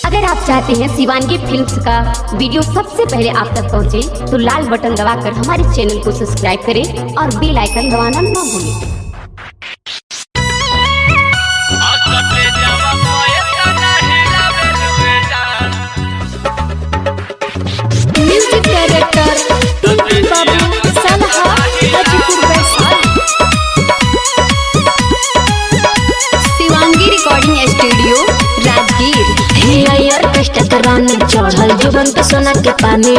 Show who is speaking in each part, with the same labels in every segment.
Speaker 1: अगर आप चाहते हैं शिवांगी फिल्म्स का वीडियो सबसे पहले आप तक पहुंचे, तो लाल बटन दबाकर हमारे चैनल को सब्सक्राइब करें और बेल आइकन दबाना न भूलें। म्यूजिक डायरेक्टर बाबू सलहा हाजीपुर वैशाली। Shivangi recording studio Rajgir. रानी चढ़ल जुबन पे सोना के पानी,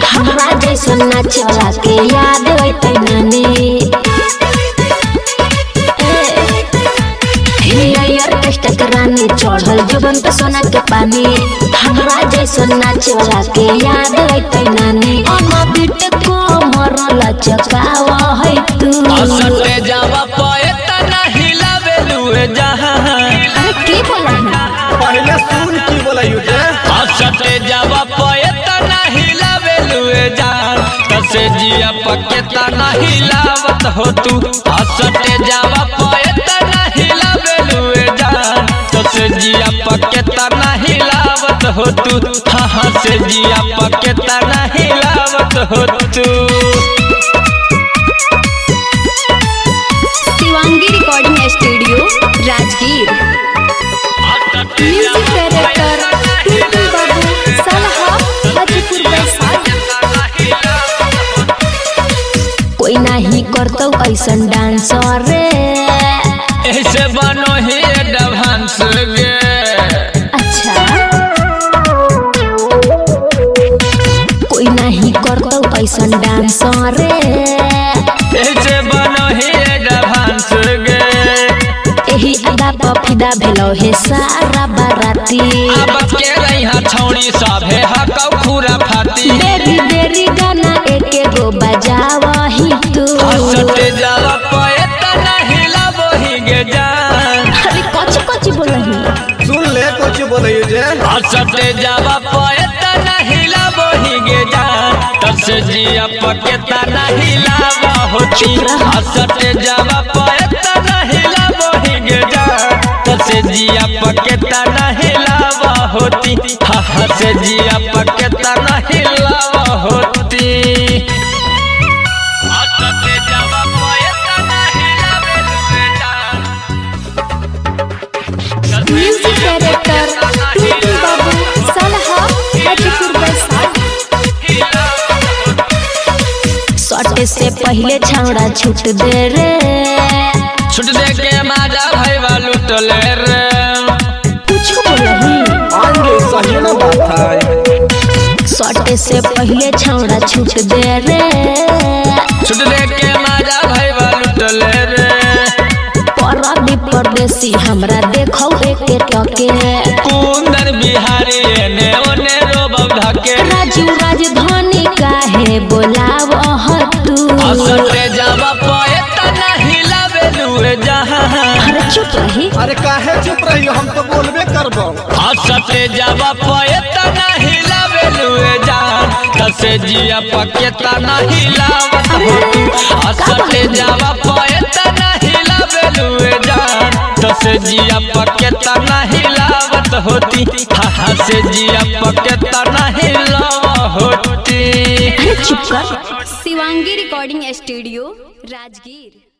Speaker 1: हमरा जैसा नाचला के याद अइतै नानी। रानी चढ़ल जुबन पे सोना के पानी, हमरा जैसा नाचला के याद अइतै नानी। अनबिट को मरल चकावा है तू
Speaker 2: सटे जावा पाए तना हिलावे लुए जहां।
Speaker 1: अरे की बोला है
Speaker 3: पहले सुन की बोला युजे।
Speaker 2: सटे जावा पाए तना हिलावे लुए जहां, तसे जिया पके तना हिलावत हो तू। सटे जावा पाए तना हिलावे लुए जहां, तसे जिया पके तना हिलावत हो तू। हाँ से जिया पके तना हिलावत हो तू।
Speaker 1: Shivangi recording studio Rajgir. Music director बाबू सलहा हाजीपुर वैशाली। कोई नहीं करतो ऐसन डांसर रे,
Speaker 2: ऐसे बनो ही डांस गे।
Speaker 1: अच्छा कोई नहीं करतो ऐसन डांसर रे,
Speaker 2: ऐसे बनो ही डांस गे।
Speaker 1: एही अदा पर फिदा भेलो हे सारा बाराती।
Speaker 2: अब के रहिया छौड़ी सभे हकौ खुरा फाती।
Speaker 1: देरी देरी गाना एके गो बजावही तू।
Speaker 2: सटे जावा पाए तना हिलाबो ही गे जान।
Speaker 1: अरे कच्ची बोलही
Speaker 3: सुन ले कुछ बोला युजे।
Speaker 2: सटे जावा पाए तना हिलाबो ही गे जान, तसे जिया पके तना हिलावा होती। सटे जावा पाए तना हिलाबो ही गे जान, तसे जिया पके तना हिलावा होती। हाँ से जिया पके तना हिलावा होती। सटे जावा पाए तना हिलावे लुए जान।
Speaker 1: म्यूजिक डायरेक्टर बाबू सलहा हाजीपुर वैशाली। सटे से पहले छावड़ा छूट दे रे,
Speaker 2: छुट दे के माजा भाईवा लुटले रे।
Speaker 1: कुछ बोलही
Speaker 3: आगे सही ना बात है।
Speaker 1: सटे से पहले छावड़ा छूट दे रे,
Speaker 2: छुट दे के माजा भाईवा लुटले रे।
Speaker 1: परदी परदेसी हमरा देखौ एके टके।
Speaker 2: कुंदन बिहारी एने ओने रोबब धके।
Speaker 1: राजू राजधानी काहे बोलाव तू।
Speaker 2: सटे जावा पाए तना हिलावे लुए जहां।
Speaker 1: अरे चुप रही।
Speaker 3: अरे काहे चुप रही, हम तो बोलबे करबो।
Speaker 2: सटे जावा पाए तना हिलावे लुए जहां, तसे जिया पके तना हिलावत हो तू। सटे जावा पाए तना हिलावे लुए जहां, तसे जिया पके तना हिलावत होती। हाँ से जिया पके तना हिलावा होती।
Speaker 1: अरे चुप कर। Shivangi recording studio Rajgir.